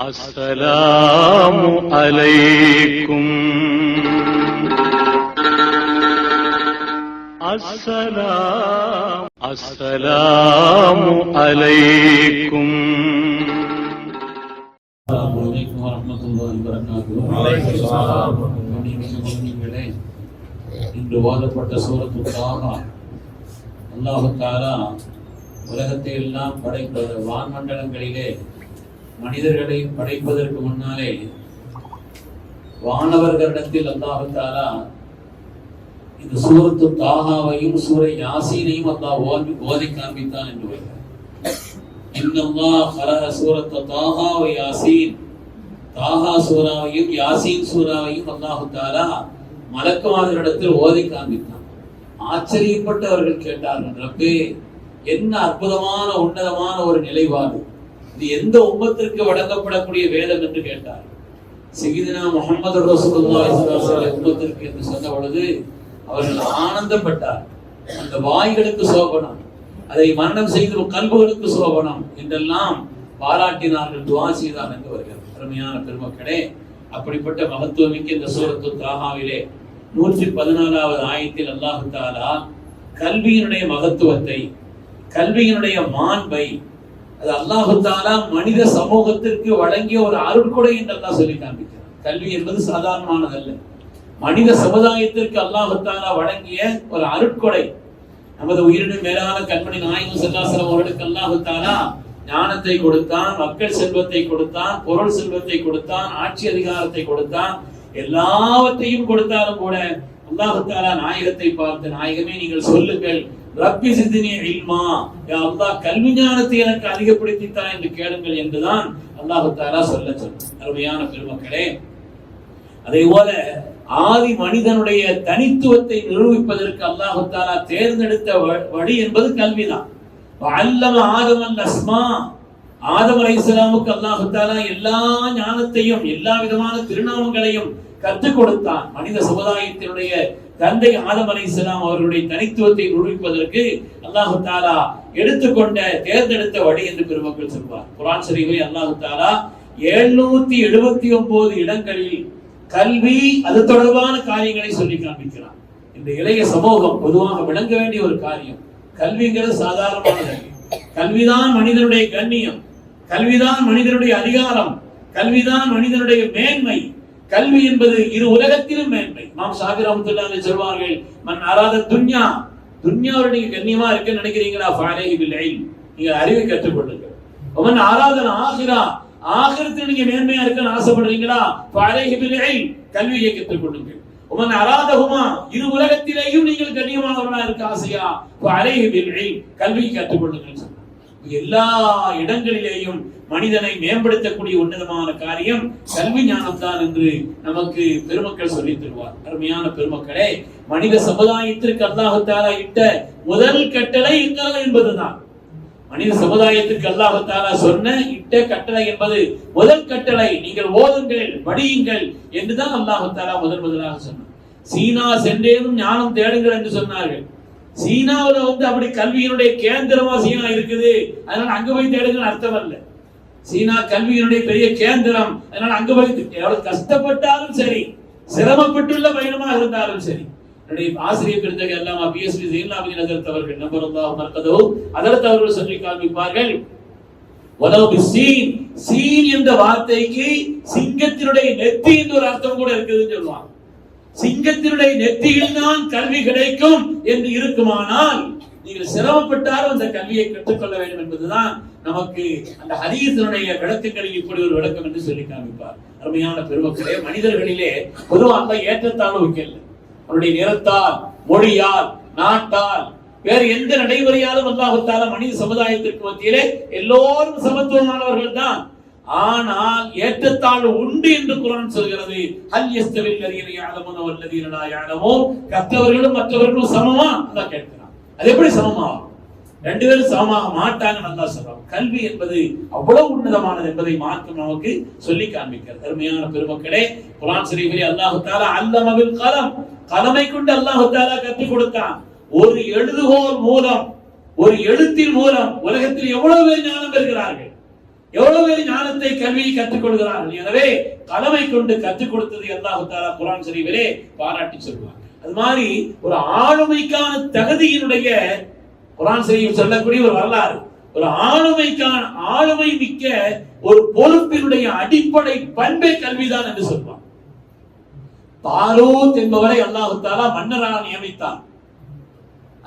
அஸ்ஸலாமு அலைக்கும். அஸ்ஸலாமு அலைக்கும். இன்று ஓதப்பட்ட சூரத்து தாஹா, அல்லாஹ் தஆலா உலகத்தை எல்லாம் படைப்பது, வான்மண்டலங்களிலே மனிதர்களை படைப்பதற்கு முன்னாலே வானவர்களிடத்தில் அல்லாஹ் தஆலா இந்த சூரத்து தாஹாவையும் சூரை யாசீனையும் அல்லாஹ் ஓதி காண்பித்தான் என்று வருகிறார். இன்னல்லாஹ் கலக சூரத்து தாஹா வ யாசீன், தாஹா சூராவையும் யாசீன் சூராவையும் அல்லாஹ் தஆலா மலக்குமார்களிடத்தில் ஓதி காண்பித்தான். ஆச்சரியப்பட்டு அவர்கள் கேட்டார்கள், ரப்பே, என்ன அற்புதமான உன்னதமான ஒரு நிலைப்பாடு, இது எந்த உம்மத்திற்கு வழங்கப்படக்கூடிய வேதம் என்று கேட்டார். சய்யிதுனா முஹம்மது ரசூலுல்லாஹி ஸல்லல்லாஹு அலைஹி வஸல்லம் உம்மத்திற்கு என்று சொன்ன பொழுது அவர்கள் ஆனந்தப்பட்டார். அந்த வாய்களுக்கு சோபனம், அதை மரணம் செய்த கல்புகளுக்கு சோபனம் என்றெல்லாம் பாராட்டினார்கள், துஆ செய்தார்கள் என்று வருகிறது. அருமையான பெருமக்களே, அப்படிப்பட்ட மகத்துவமிக்க இந்த சூரத்து தாஹாவிலே 114வது ஆயத்தில் அல்லாஹ் தஆலா கல்வியினுடைய மகத்துவத்தை, கல்வியினுடைய மாண்பை, அது அல்லாஹ் தஆலா மனித சமூகத்திற்கு வழங்கிய ஒரு அருட்கொடை என்று அல்லாஹ் சொல்லி காண்பிக்கிறார். கல்வி என்பது சாதாரணமானதல்ல, மனித சமுதாயத்திற்கு அல்லாஹ் தஆலா வழங்கிய ஒரு அருட்கொடை. நமது உயிரினும் மேலான கண்மணி நாயகம் ஸல்லல்லாஹு அலைஹி வஸல்லம் அவர்களுக்கு அல்லாஹ் தஆலா ஞானத்தை கொடுத்தான், மக்கள் செல்வத்தை கொடுத்தான், பொருள் செல்வத்தை கொடுத்தான், ஆட்சி அதிகாரத்தை கொடுத்தான். எல்லாவற்றையும் கொடுத்தாலும் கூட அல்லாஹ் தஆலா நாயகத்தை பார்த்து, நாயகமே நீங்கள் சொல்லுங்கள், ரப்பி ஸித்னி இல்மா, யா அல்லாஹ் கல்வி ஞானத்தை எனக்கு அதிகப்படுத்தித்தா என்று கேளுங்கள் என்றுதான் அல்லாஹ் தஆலா சொன்னார். அருமையான பெருமக்களே, அதே போல ஆதி மனிதனுடைய தனித்துவத்தை நிரூபிப்பதற்கு அல்லாஹ் தஆலா தேர்ந்தெடுத்த வழி என்பது கல்விதான். வஅல்லம ஆதமன் அஸ்மா, ஆதம் அலைஹிஸ்ஸலாமுக்கு அல்லாஹ் தஆலா எல்லா ஞானத்தையும் எல்லா விதமான திருநாமங்களையும் கற்றுக் கொடுத்தான். மனித சமுதாயத்தினுடைய தந்தை ஆதம் அலைஹிஸ்ஸலாம் அவர்களுடைய தனித்துவத்தை நிரூபிப்பதற்கு அல்லாஹ் தஆலா எடுத்துக்கொண்ட தேர்ந்தெடுத்த வழி என்று பெருமக்கள் சொல்வார். குர்ஆன் ஷரீஃபில் அல்லாஹ் தஆலா 779 இடங்களில் கல்வி அது தொடர்பான காரியங்களை சொல்லி காண்பிக்கிறார். இந்த இளைய சமூகம் பொதுவாக விளங்க வேண்டிய ஒரு காரியம், கல்விங்கிறது சாதாரணமானது. கல்விதான் மனிதனுடைய கண்ணியம், கல்விதான் மனிதனுடைய அதிகாரம், கல்விதான் மனிதனுடைய மேன்மை. கல்வி என்பது இரு உலகத்திலும் மேன்மை. இமாம் ஷாஃபி ரஹ்மத்துல்லாஹி அலைஹி சொல்வார்கள், மன் அராத துன்யா, துன்யாவோட நீங்க கண்ணியமா இருக்க நினைக்கிறீங்களா, ஃபஅலைஹி பில் இல்ம், நீங்க அறிவை கற்றுக்கொள்ளுங்கள். வமன் அராதல் ஆகிரா, ஆகிரத்தில் நீங்க மேன்மையா இருக்கன்னு ஆசைப்படுறீங்களா, ஃபஅலைஹி பில் இல்ம், கல்வியை கற்றுக்கொள்ளுங்கள். வமன் அராதஹுமா, இரு உலகத்திலேயும் நீங்கள் கண்ணியமானவர்களா இருக்க ஆசையா, ஃபஅலைஹி பில் இல்ம், கல்வியை கற்றுக்கொள்ளுங்கள். எல்லா இடங்களிலேயும் மனிதனை மேம்படுத்தக்கூடிய உன்னதமான காரியம் கல்வி ஞானம் தான் என்று நமக்கு பெருமக்கள் சொல்லி தருவார். அருமையான பெருமக்களே, மனித சமுதாயத்திற்கு அல்லாஹ் தஆலா இட்ட முதல் கட்டளை இக்ரா என்பதுதான். மனித சமுதாயத்திற்கு அல்லாஹ் தஆலா சொன்ன இட்ட கட்டளை என்பது முதல் கட்டளை, நீங்கள் ஓதுங்கள், படியுங்கள் என்றுதான் அல்லாஹ் தஆலா முதலாக சொன்னார். சீனா சென்றேனும் ஞானம் தேடுங்கள் என்று சொன்னார்கள். சீனாவுல அப்படி கல்வியினுடைய கேந்திரமா சீனா இருக்குது, அதனால அங்க போய் தேடுங்கள் அர்த்தம் அல்ல. சீனா கல்வியினுடைய பெரிய கேந்திரம், அதனால அங்க போய் எவ்வளவு கஷ்டப்பட்டாலும் சரி, சிரமப்பட்டுள்ள பயணமாக இருந்தாலும் சரி. என்னுடைய ஆசிரியர் பெருந்தகை அல்லாமா பிஎஸ்பி ஸைனுலாபிதீன் ஹஜ்ரத் அவர்கள் நபரல்லாஹு மர்கதஹு அதற்கு அவர்கள் சொல்லி காண்பிப்பார்கள், வலவு பிஸ்ஸீன், சீன் என்ற வார்த்தைக்கு சிங்கத்தினுடைய நெத்தி என்ற ஒரு அர்த்தம் கூட இருக்குதுன்னு சொல்லுவாங்க. சிங்கத்தினுடைய நெத்தியில் தான் கல்வி கிடைக்கும் என்று இருக்குமானால் நீங்கள் சிரமப்பட்டாலும் அந்த கல்வியை கற்றுக்கொள்ள வேண்டும் என்பதுதான் நமக்கு அந்த ஹதீஸினுடைய விளக்கங்களில் இப்படி ஒரு விளக்கம் என்று சொல்லி காண்பிப்பார். அருமையான பெருமக்களே, மனிதர்களிலே பொதுவாக ஏற்றத்தாழ்வு வைக்கல. அவருடைய நிறத்தால், மொழியால், நாட்டால், வேறு எந்த நடைமுறையாலும் அல்லாஹ் தஆலா மனித சமுதாயத்திற்கு மத்தியிலே எல்லோரும் சமத்துவமானவர்கள் தான். ஆனால் ஏற்றத்தாழ்வு உண்டு என்று குர்ஆன் சொல்கிறது. ஹல் யஸ்தவில் லதீன யஅலமுன வல்லதீன லா யஅலமூன், கற்றவர்களும் மற்றவர்களும் சமமா அல்லாஹ் கேட்கிறான். அது எப்படி சமமா? ரெண்டு பேரும் சமமாக மாட்டாங்கன்னு அல்லாஹ் சொல்றான். கல்வி என்பது அவ்வளவு உன்னதமானது என்பதை மார்க்கம் நமக்கு சொல்லி காண்பிக்கிறது. அருமையான பெருமக்களே, குர்ஆன் ஷரீஃபிலே அல்லாஹ் தஆலா அல்லம பில் கலம், கலமை கொண்டு அல்லாஹ் தஆலா கற்றுக் கொடுத்தான். ஒரு எழுதுகோல் மூலம், ஒரு எழுத்தின் மூலம் உலகத்தில் எவ்வளவு பேர் ஞானம் பெறுகிறார்கள். எவ்வளவு பேர் ஞானத்தை கல்வியை கற்றுக் கொள்கிறார்கள். எனவே கலமை கொண்டு கற்றுக் கொடுத்ததை அல்லாஹ் தஆலா குர்ஆன் ஷரீஃபிலே பாராட்டி சொல்வார். அது மாதிரி ஒரு ஆளுமைக்கான தகுதியினுடைய குர்ஆன் ஷரீஃப் சொல்லக்கூடிய ஒரு வரலாறு, ஒரு ஆளுமை மிக்க ஒரு பொறுப்பினுடைய அடிப்படை பண்பே கல்விதான் என்று சொல்வார். தாலூத் என்பவரை அல்லாஹ் தஆலா மன்னராக நியமித்தார்.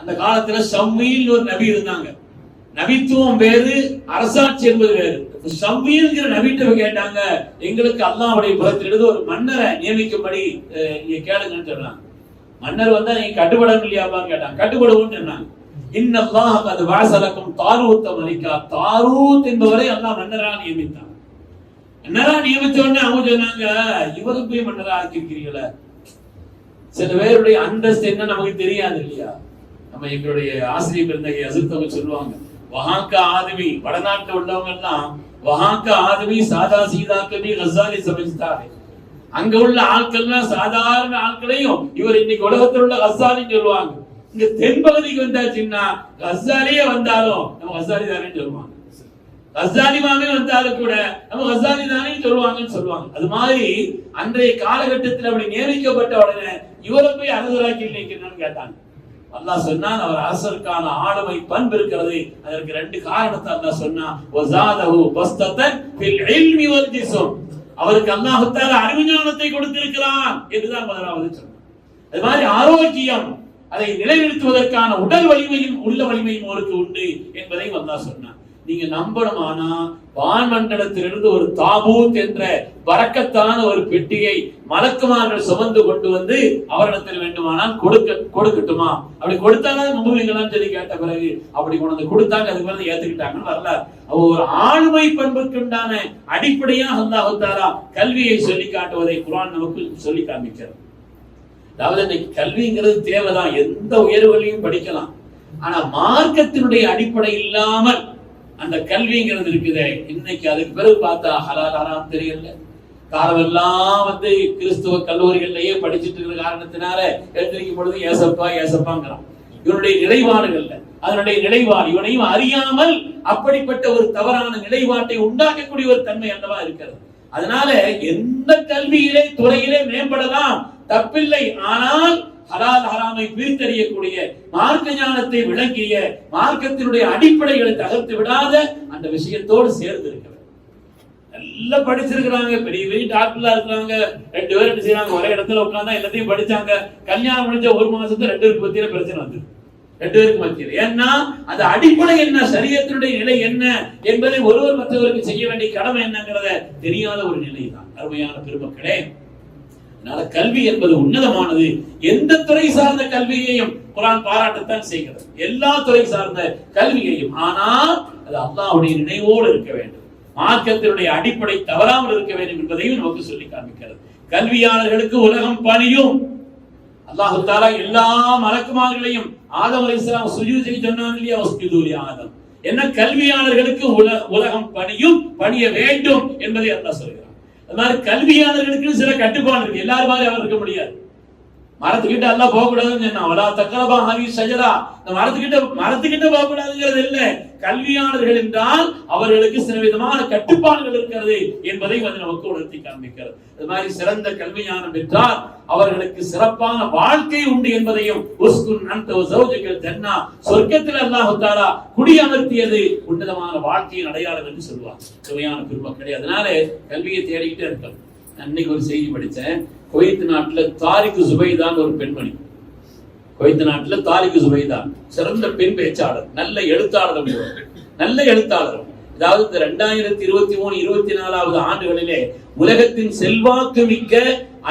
அந்த காலத்துல ஷம்மீல் ஒரு நபி இருந்தாங்க. நபித்துவம் வேறு, அரசாட்சி என்பது வேறு. ஷம்மீல்ங்கிற நபிட்ட கேட்டாங்க, எங்களுக்கு அல்லாஹ்வுடைய புறத்திலிருந்து ஒரு மன்னரை நியமிக்கும்படி நீங்க கேளுங்கன்னு சொன்னாங்க. மன்னர் வந்தா நீங்க கட்டுப்படணும் இல்லையாப்பான்னு கேட்டாங்க. கட்டுப்படுவோம்னு சொன்னாங்க. இன்னல்லாஹ் கத் வஅஸலக்கும் தாலூத் மலிகா, தாலூத் என்பவரை அல்லாஹ் மன்னராக நியமித்தார். மன்னரா நியமித்த உடனே அவங்க சொன்னாங்க, இவருக்கு போய் மன்னரா ஆக்கியிருக்கிறீங்களே. சில பேருடைய அந்தஸ்து என்ன நமக்கு தெரியாது இல்லையா? நம்ம எங்களுடைய ஆசிரியர் பெருந்தகை அசுத்தவங்க சொல்லுவாங்க, வஹாக்கா ஆதமி, வடநாட்டில் உள்ளவங்க எல்லாம் வஹாக்கா ஆதமி சாதா சீதா கபி கஸாலி சமஜ்தாரே. அங்க உள்ள ஆட்கள்லாம் சாதாரண ஆட்களையும் இவர் இன்னைக்கு உலகத்தில் உள்ள கஸாலின்னு சொல்லுவாங்க. இங்க தென்பகுதிக்கு வந்தாச்சுன்னா கஸாலியே வந்தாலும் நம்ம கஸாலி தானேன்னு சொல்லுவாங்க. கஸாலி மாமே வந்தாலும் கூட நம்ம கஸாலி தானே சொல்லுவாங்கன்னு சொல்லுவாங்க. அது மாதிரி அன்றைய காலகட்டத்தில் அப்படி நியமிக்கப்பட்ட உடனே இவரை போய் அரசராக்கி நினைக்கிறேன்னு கேட்டாங்க. அல்லாஹ் சொன்னான், அவர் அரசருக்கான ஆளுமை பண்பு இருக்கிறது. அதற்கு 2 காரணத்தை அல்லாஹ் சொன்னான். வஸாதஹு பஸ்ததன் ஃபில் இல்மி வல் ஜிஸ்ம், அவருக்கு அல்லாஹ் தஆலா அறிவுஞானத்தை கொடுத்திருக்கிறான் என்றுதான் முதலாவது சொன்னான். அது மாதிரி ஆரோக்கியம், அதை நிலைநிறுத்துவதற்கான உடல் வலிமையும் உள்ள வலிமையும் அவருக்கு உண்டு என்பதை அல்லாஹ் சொன்னான். நீங்க நம்பணுமானா வான்மண்டலத்திலிருந்து ஒரு தாபூத் என்ற பரக்கத்தான ஒரு பெட்டியை மலக்குமார்கள் சுமந்து கொண்டு வந்து அவரிடத்தில் வேண்டுமானால் கொடுக்கட்டுமா, அப்படி கொடுத்தாலும் நம்புவீங்களான்னு சொல்லி கேட்ட பிறகு அப்படி கொண்டு வந்து கொடுத்தாங்க. அதுக்கு பிறகு ஏத்துக்கிட்டாங்கன்னு வரலாறு. ஒரு ஆளுமை பண்புக்குண்டான அடிப்படையாக அல்லாஹ் தஆலா கல்வியை சொல்லி காட்டுவதை குர்ஆன் நமக்கு சொல்லி காண்பிக்கிறது. அதாவது இன்னைக்கு கல்விங்கிறது தேவைதான், எந்த உயர்வுகளையும் படிக்கலாம். ஆனா மார்க்கத்தினுடைய அடிப்படை இல்லாமல் அந்த கல்விங்கிறது இருக்குதே, இன்னைக்கு அதுக்கு பிறகு பார்த்தா ஹலால் ஹராம் தெரியல. காலமெல்லாம் கிறிஸ்துவ கல்லூரிகள்லயே படிச்சுட்டு இருக்கிற காரணத்தினால எழுந்திருக்கும் பொழுது ஏசப்பா ஏசப்பாங்கிறான். இவனுடைய நிலைப்பாடுகள்ல அதனுடைய நிலைப்பாடு இவனையும் அறியாமல் அப்படிப்பட்ட ஒரு தவறான நிலைப்பாட்டை உண்டாக்கக்கூடிய ஒரு தன்மை அல்லவா இருக்கிறது. அதனால எந்த கல்வியிலே துறையிலே மேம்படலாம், தப்பில்லை. ஆனால் ஹலால் ஹராமை பிரித்தறியக்கூடிய மார்க்க ஞானத்தை விளங்கிய மார்க்கத்தினுடைய அடிப்படைகளை தகர்த்து விடாத அந்த விஷயத்தோடு சேர்ந்து இருக்கிறது. நல்லா படிச்சிருக்கிறாங்க, பெரிய பெரிய டாக்டர்லாம் இருக்கிறாங்க, 2 பேரும் என்ன செய்யறாங்க, ஒரே இடத்துல உட்கார்ந்தா எல்லாத்தையும் படிச்சாங்க. கல்யாணம் முடிஞ்ச 1 மாசத்துல 2 பேருக்கு பத்தின பிரச்சனை வந்து 2 பேருக்கு மத்தியில். ஏன்னா அந்த அடிப்படை என்ன, சரியத்தினுடைய நிலை என்ன என்பதை ஒருவர் மற்றவருக்கு செய்ய வேண்டிய கடமை என்னங்கிறத தெரியாத ஒரு நிலை தான். அருமையான பெருமக்களே, அதனால கல்வி என்பது உன்னதமானது. எந்த துறை சார்ந்த கல்வியையும் குர்ஆன் பாராட்டத்தான் செய்கிறது, எல்லா துறை சார்ந்த கல்வியையும். ஆனால் அது அல்லாஹ்வுடைய நினைவோடு இருக்க வேண்டும், மார்க்கத்தினுடைய அடிப்படை தவறாமல் இருக்க வேண்டும் என்பதையும் நமக்கு சொல்லி காண்பிக்கிறது. கல்வியாளர்களுக்கு உலகம் பணியும். அல்லாஹ் தஆலா எல்லா மலக்குமார்களையும் ஆதம் அலைஹிஸ்ஸலாம் சுஜூத் செய்ய சொன்னான் இல்லையா, வஸ்ஜுது லி ஆதம். என்ன கல்வியாளர்களுக்கு உலகம் பணியும், பணிய வேண்டும் என்பதை அல்லாஹ் சொல்கிறார். அது மாதிரி கல்வியாளர்களுக்கு சில கட்டுப்பாடு இருக்கு, எல்லாரும் மாதிரி அவர் இருக்க முடியாது. மரத்துக்கிட்ட எல்லாம் போக கூடாதுன்னு சொன்னா, அவலா தக்ரபா ஹாதி ஷஜரா, இந்த மரத்துக்கிட்ட போக கூடாதுங்கிறது இல்ல. கல்வியாளர்கள் என்றால் அவர்களுக்கு சில விதமான கட்டுப்பாடுகள் இருக்கிறது என்பதை நமக்கு உணர்த்தி காண்பிக்கிறது. அது மாதிரி சிறந்த கல்வி ஞானம் பெற்றால் அவர்களுக்கு சிறப்பான வாழ்க்கை உண்டு என்பதையும், உஸ்குன் அன்த வ ஸௌஜுகல் ஜன்னா, சொர்க்கத்தில் அல்லாஹ் தஆலா குடியமர்த்தியது உன்னதமான வாழ்க்கையின் அடையாளம் என்று சொல்வார். சுவையான பெருமக்களே, அதனால கல்வியை தேடிக்கிட்டே இருக்கணும். அன்னைக்கு ஒரு செய்தி படித்தேன், குவைத் நாட்டுல தாரிக் ஜுபைதான் ஒரு பெண்மணி. குவைத் நாட்டுல தாரிக் ஜுபைதான் சிறந்த பெண் பேச்சாளர், நல்ல எழுத்தாளர். அதாவது இந்த 2023-24 ஆண்டுகளிலே உலகத்தின் செல்வாக்கு மிக்க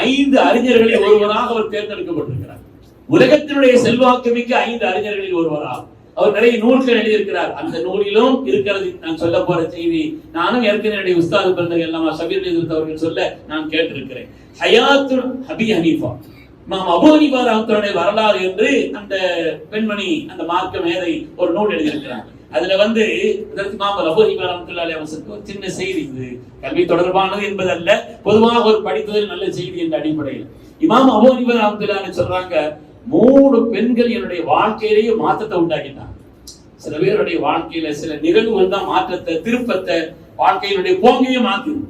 5 அறிஞர்களில் ஒருவராக அவர் தேர்ந்தெடுக்கப்பட்டிருக்கிறார். உலகத்தினுடைய செல்வாக்கு மிக்க 5 அறிஞர்களில் ஒருவராக அவர் நிறைய நூல்கள் எழுதியிருக்கிறார். அந்த நூலிலும் இருக்கிறது நான் சொல்ல போற செய்தி. நானும் ஏற்கனவே உஸ்தாது பெருந்தகை அல்லாமா ஷபீர் நிதிர்த் அவர்கள் சொல்ல நான் கேட்டிருக்கிறேன். ஹயாத்துல் அபி ஹனீஃபா, இமாம் அபூ ஹனீஃபா ரஹ்மத்துல்லாஹி வரலாறு என்று அந்த பெண்மணி, அந்த மார்க்க மேதை ஒரு நூல் எழுதியிருக்கிறார். அதுல இமாம் அபூ ஹனீஃபா ரஹ்மத்துல்லாஹி அவர்களுக்கு ஒரு சின்ன செய்தி, இது கல்வி தொடர்பானது என்பதல்ல, பொதுவாக ஒரு படித்ததில் நல்ல செய்தி என்ற அடிப்படையில் இமாம் அபூ ஹனீஃபா ரஹ்மத்துல்லாஹி சொல்றாங்க, 3 பெண்கள் என்னுடைய வாழ்க்கையிலேயே மாற்றத்தை உண்டாக்கிட்டாங்க. சில பேருடைய வாழ்க்கையில சில நிகழ்வுகள் தான் மாற்றத்தை, திருப்பத்தை வாழ்க்கையினுடைய போங்கையும் மாத்திரும்.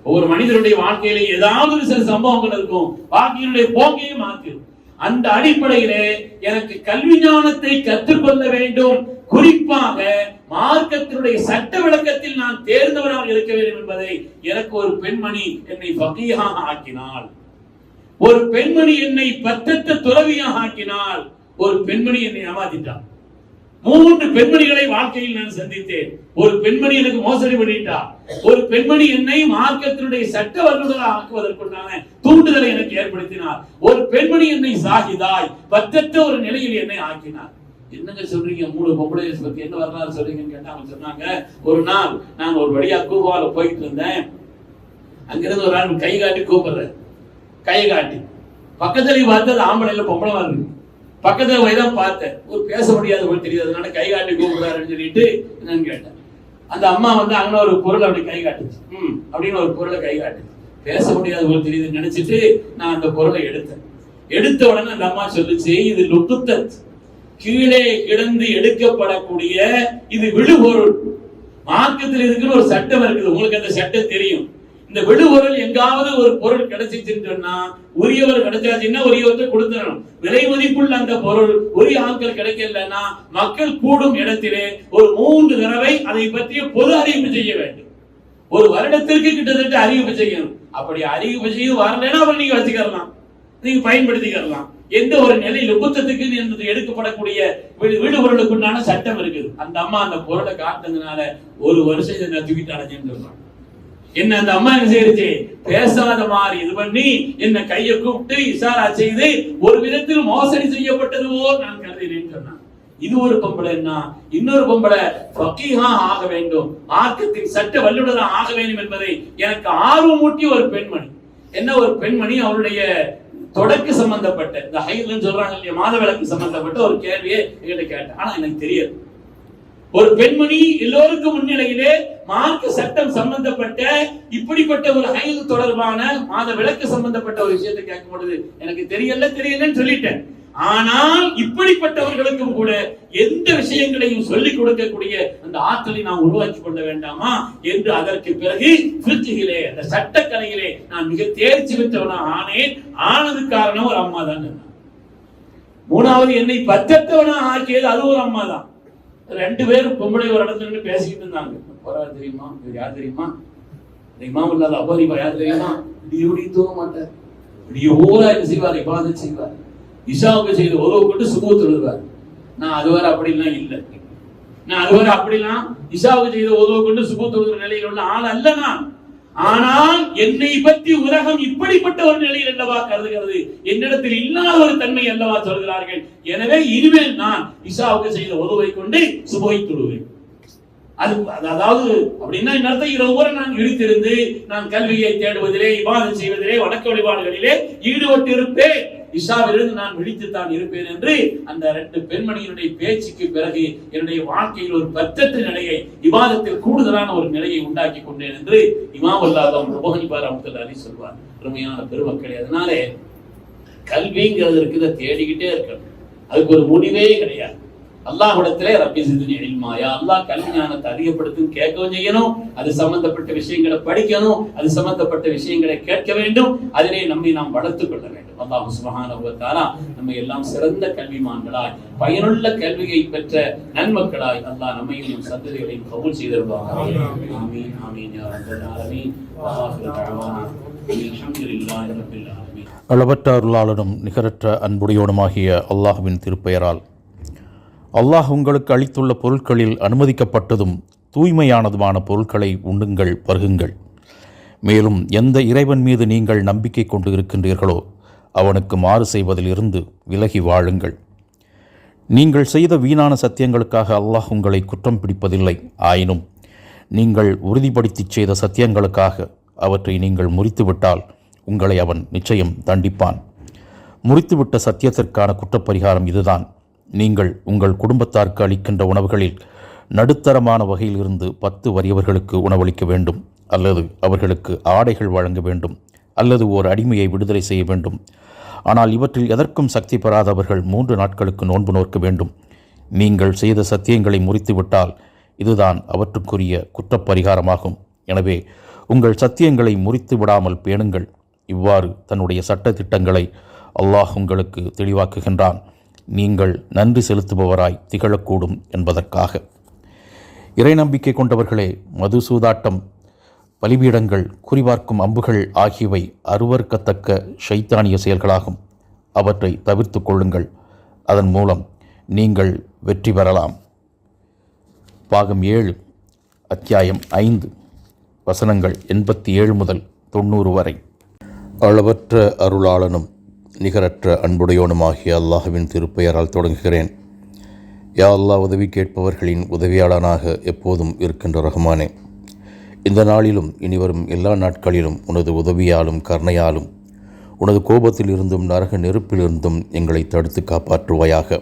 ஒவ்வொரு மனிதனுடைய வாழ்க்கையில ஏதாவது ஒரு சில சம்பவங்கள் இருக்கும், வாழ்க்கையினுடைய போங்கையும் மாத்திரும். அந்த அடிப்படையிலே எனக்கு கல்வி ஞானத்தை கற்றுக்கொள்ள வேண்டும், குறிப்பாக மார்க்கத்தினுடைய சட்ட விளக்கத்தில் நான் தேர்ந்தவராக இருக்க வேண்டும் என்பதை எனக்கு ஒரு பெண்மணி என்னை ஃபகீஹாக ஆக்கினாள். ஒரு பெண்மணி என்னை பற்றற்ற துறவியாக ஆக்கினாள். ஒரு பெண்மணி என்னை ஏமாத்திட்டாள். 3 பெண்மணிகளை வாழ்க்கையில் நான் சந்தித்தேன். ஒரு பெண்மணி எனக்கு மோசடி பண்ணிட்டார். ஒரு பெண்மணி என்னை மார்க்கத்தினுடைய சட்ட வல்லுநராக ஆக்குவதற்குண்டான தூண்டுதலை எனக்கு ஏற்படுத்தினார். ஒரு பெண்மணி என்னை சாகிதாய் பற்றற்ற ஒரு நிலையில் என்னை ஆக்கினார். என்னங்க சொல்றீங்க, 3 பொம்பளை பத்தி என்ன வரலாறு சொல்றீங்கன்னு கேட்டா அவங்க சொன்னாங்க, ஒரு நாள் நான் ஒரு வழியா கூவால போயிட்டு இருந்தேன். அங்கிருந்து ஒரு ஆள் கை காட்டி கூப்பிடுறேன். கை காட்டி பக்கத்துல பார்த்தது ஆம்பளைல பொம்பளை வருது. பக்கத்துல போய்தான் பார்த்தேன். ஒரு பேச முடியாத போல தெரியாது, அதனால கை காட்டி கூப்பிடுறாருன்னு சொல்லிட்டு என்னன்னு கேட்டேன். அந்த அம்மா வந்து அங்க ஒரு பொருள் அப்படி கை காட்டுச்சு. அப்படின்னு ஒரு பொருளை கை காட்டுச்சு. பேச முடியாத போல தெரியுதுன்னு நினைச்சிட்டு நான் அந்த பொருளை எடுத்தேன். எடுத்த உடனே அந்த அம்மா சொல்லுச்சு, இது லுக்குத்தத், கீழே கிடந்து எடுக்கப்படக்கூடிய இது விழுபொருள். மார்க்கத்தில் இருக்குன்னு ஒரு சட்டம் இருக்குது, உங்களுக்கு அந்த சட்டம் தெரியும். இந்த விழுபொருள் எங்காவது ஒரு பொருள் கிடைச்சிச்சுன்னு சொன்னா உரியவர் கிடைச்சாச்சுன்னா உரியவற்றை கொடுத்துடணும். விலை மதிப்புள்ள அந்த பொருள் உரிய ஆட்கள் கிடைக்கலன்னா மக்கள் கூடும் இடத்திலே ஒரு 3 தடவை அதை பற்றிய பொது அறிவிப்பு செய்ய வேண்டும். ஒரு வருடத்திற்கு கிட்டத்தட்ட அறிவிப்பு செய்யணும். அப்படி அறிவிப்பு செய்ய வரலன்னா அவர் நீங்க வச்சுக்கலாம், நீங்க பயன்படுத்திக்கலாம். எந்த ஒரு நிலை லுக்குத்தத்துக்கு எடுக்கப்படக்கூடிய விடுபொருளுக்குண்டான சட்டம் இருக்குது. அந்த அம்மா அந்த பொருளை காட்டுனதுனால ஒரு வருஷம் இதை நான் தூக்கிட்டு அடைஞ்சேன்னு சொல்றாங்க. என்ன அந்த அம்மா என்ன செய்யுச்சு, பேசாத மாதிரி இது பண்ணி என்ன கையை கூப்பிட்டு இஷாரா செய்து ஒரு விதத்தில் மோசடி செய்யப்பட்டது போல் நான் கருதினேன்னு சொன்னான். இது ஒரு பொம்பளைன்னா இன்னொரு பொம்பளை ஃபகீஹா ஆக வேண்டும், மார்க்கத்தின் சட்ட வல்லுநராக ஆக வேண்டும் என்பதை எனக்கு ஆர்வமூட்டிய ஒரு பெண்மணி. என்ன ஒரு பெண்மணி அவருடைய தொடக்க சம்பந்தப்பட்ட இந்த ஹைதுன்னு சொல்றாங்க இல்லையா, மாதவிலக்கு சம்பந்தப்பட்ட ஒரு கேள்வியை என்கிட்ட கேட்டேன். ஆனா எனக்கு தெரியாது. ஒரு பெண்மணி எல்லோருக்கும் முன்னிலையிலே மார்க்க சட்டம் சம்பந்தப்பட்ட இப்படிப்பட்ட ஒரு ஹைது தொடர்பான மாத விளக்கு சம்பந்தப்பட்ட ஒரு விஷயத்தை கேட்கும் பொழுது எனக்கு தெரியலன்னு சொல்லிட்டேன். ஆனால் இப்படிப்பட்டவர்களுக்கும் கூட எந்த விஷயங்களையும் சொல்லிக் கொடுக்கக்கூடிய அந்த ஆற்றலை நாம் உருவாக்கி கொள்ள வேண்டாமா என்று அதற்கு பிறகு ஃபிக்ஹிலே அந்த சட்டக்கலையிலே நான் மிக தேர்ச்சி பெற்றவனாக ஆனேன். ஆனது காரணம் ஒரு அம்மா தான். 3வது என்னை பற்றத்தவனாக ஆக்கியது அது ஒரு அம்மா தான். 2 பேரும் பொம்பளை ஒரு இடத்துல நின்று பேசிக்கிட்டு இருந்தாங்க. போறாரு தெரியுமா, இவர் யார் தெரியுமா, இமாம் இல்லாத அபரிபா யார் தெரியுமா, இப்படி தூங்க மாட்டார், இப்படி ஓரா என்ன செய்வார், இபாதத் செய்வார், இஷாவுக்கு செய்து உதவு கொண்டு சுபூத் எழுதுவார். நான் அதுவரை அப்படிலாம் இல்லை. நான் அதுவரை அப்படிலாம் இஷாவுக்கு செய்த உதவு கொண்டு சுபூத் எழுதுற நிலையில் உள்ள ஆள் அல்ல நான். ஆனால் என்னை பற்றி உலகம் இப்படிப்பட்ட ஒரு நிலையில் அல்லவா கருதுகிறது, என்னிடத்தில் இல்லாத ஒரு தன்மை அல்லவா சொல்கிறார்கள். எனவே இனிமேல் நான் இஷாவுக்கு செய்த உதவை கொண்டு சுபஹை தொழுவேன். அதாவது அப்படின்னா என்னத்தை இரவு நான் இழுத்திருந்து நான் கல்வியை தேடுவதிலே, இபாதத் செய்வதிலே, வணக்க வழிபாடுகளிலே ஈடுபட்டு இருப்பேன். இஷாவிலிருந்து நான் விழித்துத்தான் இருப்பேன் என்று அந்த 2 பெண்மணியினுடைய பேச்சுக்கு பிறகு என்னுடைய வாழ்க்கையில் ஒரு பற்றற்ற நிலையை, இபாதத்தில் கூடுதலான ஒரு நிலையை உண்டாக்கி கொண்டேன் என்று இமாம் அல்லாஹ் ரஹ்மத்துல்லாஹி அலைஹி சொல்வார். அருமையான பெருமக்களே, அதனாலே கல்விங்கிறது இருக்குது, தேடிக்கிட்டே இருக்கணும். அதுக்கு ஒரு முடிவே கிடையாது. அல்லாஹ்விடத்திலே ரப்பி ஸித்னி இல்மா, யா அல்லாஹ் கல்வி ஞானத்தை அதிகப்படுத்தும் கேட்கவும் செய்யணும். அது சம்பந்தப்பட்ட விஷயங்களை படிக்கணும், அது சம்பந்தப்பட்ட விஷயங்களை கேட்க வேண்டும். அதிலே நம்மை நாம் வளர்த்துக் கொள்ள வேண்டும். அல்லாஹ் சுப்ஹானஹு வ தஆலா நம்மை எல்லாம் சிறந்த கல்விமான்களாய், பயனுள்ள கல்வியை பெற்ற நன்மக்களாய் அல்லாஹ் நம்மையும் சந்ததிகளையும் கபூல் செய்தருள்வார். ஆமீன் ஆமீன் யா ரப்பல் ஆலமீன். வ ஆகிரு தஅவானா அல்ஹம்துலில்லாஹி ரப்பில் ஆலமீன். அளவற்ற அருளாளனும் நிகரற்ற அன்புடையோனுமாகிய அல்லாஹ்வின் திருப்பெயரால், அல்லாஹ் உங்களுக்கு அளித்துள்ள பொருட்களில் அனுமதிக்கப்பட்டதும் தூய்மையானதுமான பொருட்களை உண்ணுங்கள், பருகுங்கள். மேலும் எந்த இறைவன் மீது நீங்கள் நம்பிக்கை கொண்டு இருக்கின்றீர்களோ அவனுக்கு மாறு செய்வதில் இருந்து விலகி வாழுங்கள். நீங்கள் செய்த வீணான சத்தியங்களுக்காக அல்லாஹ் உங்களை குற்றம் பிடிப்பதில்லை. ஆயினும் நீங்கள் உறுதிப்படுத்தி செய்த சத்தியங்களுக்காக அவற்றை நீங்கள் முறித்துவிட்டால் உங்களை அவன் நிச்சயம் தண்டிப்பான். முறித்துவிட்ட சத்தியத்திற்கான குற்றப்பரிகாரம் இதுதான்: நீங்கள் உங்கள் குடும்பத்தாருக்கு அளிக்கின்ற உணவுகளில் நடுத்தரமான வகையில் இருந்து 10 வறியவர்களுக்கு உணவளிக்க வேண்டும், அல்லது அவர்களுக்கு ஆடைகள் வழங்க வேண்டும், அல்லது ஓர் அடிமையை விடுதலை செய்ய வேண்டும். ஆனால் இவற்றில் எதற்கும் சக்தி பெறாதவர்கள் 3 நாட்களுக்கு நோன்பு நோக்க வேண்டும். நீங்கள் செய்த சத்தியங்களை முறித்துவிட்டால் இதுதான் அவற்றுக்குரிய குற்றப்பரிகாரமாகும். எனவே உங்கள் சத்தியங்களை முறித்து விடாமல் பேணுங்கள். இவ்வாறு தன்னுடைய சட்ட திட்டங்களை அல்லாஹ் உங்களுக்கு தெளிவாக்குகின்றான். நீங்கள் நன்றி செலுத்துபவராய் திகழக்கூடும் என்பதற்காக. இறை நம்பிக்கை கொண்டவர்களே, மது, சூதாட்டம், பலிபீடங்கள், குறிபார்க்கும் அம்புகள் ஆகியவை அருவருக்கத்தக்க ஷைத்தானிய செயல்களாகும். அவற்றை தவிர்த்து கொள்ளுங்கள். அதன் மூலம் நீங்கள் வெற்றி பெறலாம். பாகம் 7, அத்தியாயம் 5, வசனங்கள் 87 முதல் 90 வரை. அளவற்ற அருளாளனும் நிகரற்ற அன்புடையோனுமாகிய அல்லாஹ்வின் திருப்பெயரால் தொடங்குகிறேன். யா அல்லாஹ், உதவி கேட்பவர்களின் உதவியாளனாக எப்போதும் இருக்கின்ற ரஹ்மானே, இந்த நாளிலும் இனிவரும் எல்லா நாட்களிலும் உனது உதவியாலும் கருணையாலும் உனது கோபத்தில் இருந்தும் நரக நெருப்பிலிருந்தும் எங்களை தடுத்து காப்பாற்றுவாயாக.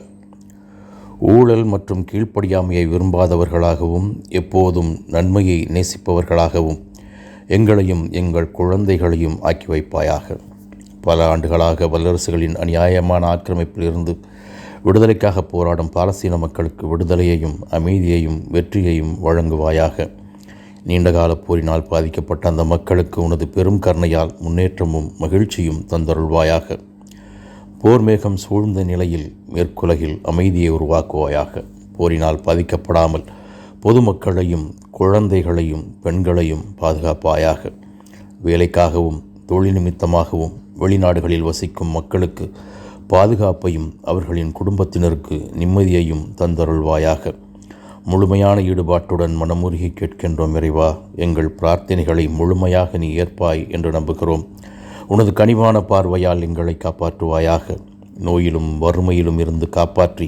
ஊழல் மற்றும் கீழ்ப்படியாமையை விரும்பாதவர்களாகவும் எப்போதும் நன்மையை நேசிப்பவர்களாகவும் எங்களையும் எங்கள் குழந்தைகளையும் ஆக்கி வைப்பாயாக. பல ஆண்டுகளாக வல்லரசுகளின் அநியாயமான ஆக்கிரமிப்பிலிருந்து விடுதலைக்காக போராடும் பாலஸ்தீன மக்களுக்கு விடுதலையையும் அமைதியையும் வெற்றியையும் வழங்குவாயாக. நீண்டகால போரினால் பாதிக்கப்பட்ட அந்த மக்களுக்கு உனது பெரும் கருணையால் முன்னேற்றமும் மகிழ்ச்சியும் தந்தருள்வாயாக. போர் மேகம் சூழ்ந்த நிலையில் மேற்குலகில் அமைதியை உருவாக்குவாயாக. போரினால் பாதிக்கப்படாமல் பொதுமக்களையும் குழந்தைகளையும் பெண்களையும் பாதுகாப்பாயாக. வேலைக்காகவும் தொழில் நிமித்தமாகவும் வெளிநாடுகளில் வசிக்கும் மக்களுக்கு பாதுகாப்பையும் அவர்களின் குடும்பத்தினருக்கு நிம்மதியையும் தந்தருள்வாயாக. முழுமையான ஈடுபாட்டுடன் மனமுருகி கேட்கின்றோம் இறைவா. எங்கள் பிரார்த்தனைகளை முழுமையாக நீ ஏற்பாய் என்று நம்புகிறோம். உனது கனிவான பார்வையால் எங்களை காப்பாற்றுவாயாக. நோயிலும் வறுமையிலும் இருந்து காப்பாற்றி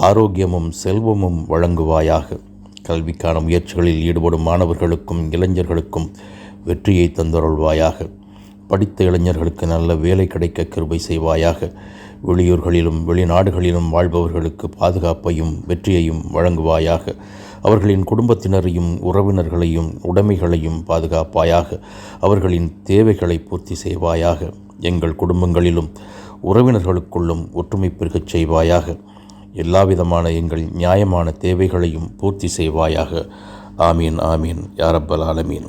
ஆரோக்கியமும் செல்வமும் வழங்குவாயாக. கல்விக்கான முயற்சிகளில் ஈடுபடும் மாணவர்களுக்கும் இளைஞர்களுக்கும் வெற்றியை தந்தருள்வாயாக. படித்த இளைஞர்களுக்கு நல்ல வேலை கிடைக்க கிருபை செய்வாயாக. வெளியூர்களிலும் வெளிநாடுகளிலும் வாழ்பவர்களுக்கு பாதுகாப்பையும் வெற்றியையும் வழங்குவாயாக. அவர்களின் குடும்பத்தினரையும் உறவினர்களையும் உடைமைகளையும் பாதுகாப்பாயாக. அவர்களின் தேவைகளை பூர்த்தி செய்வாயாக. எங்கள் குடும்பங்களிலும் உறவினர்களுக்குள்ளும் ஒற்றுமை பெருகச் செய்வாயாக. எல்லாவிதமான எங்கள் நியாயமான தேவைகளையும் பூர்த்தி செய்வாயாக. ஆமீன், ஆமீன், யா ரப்பல் ஆலமீன்.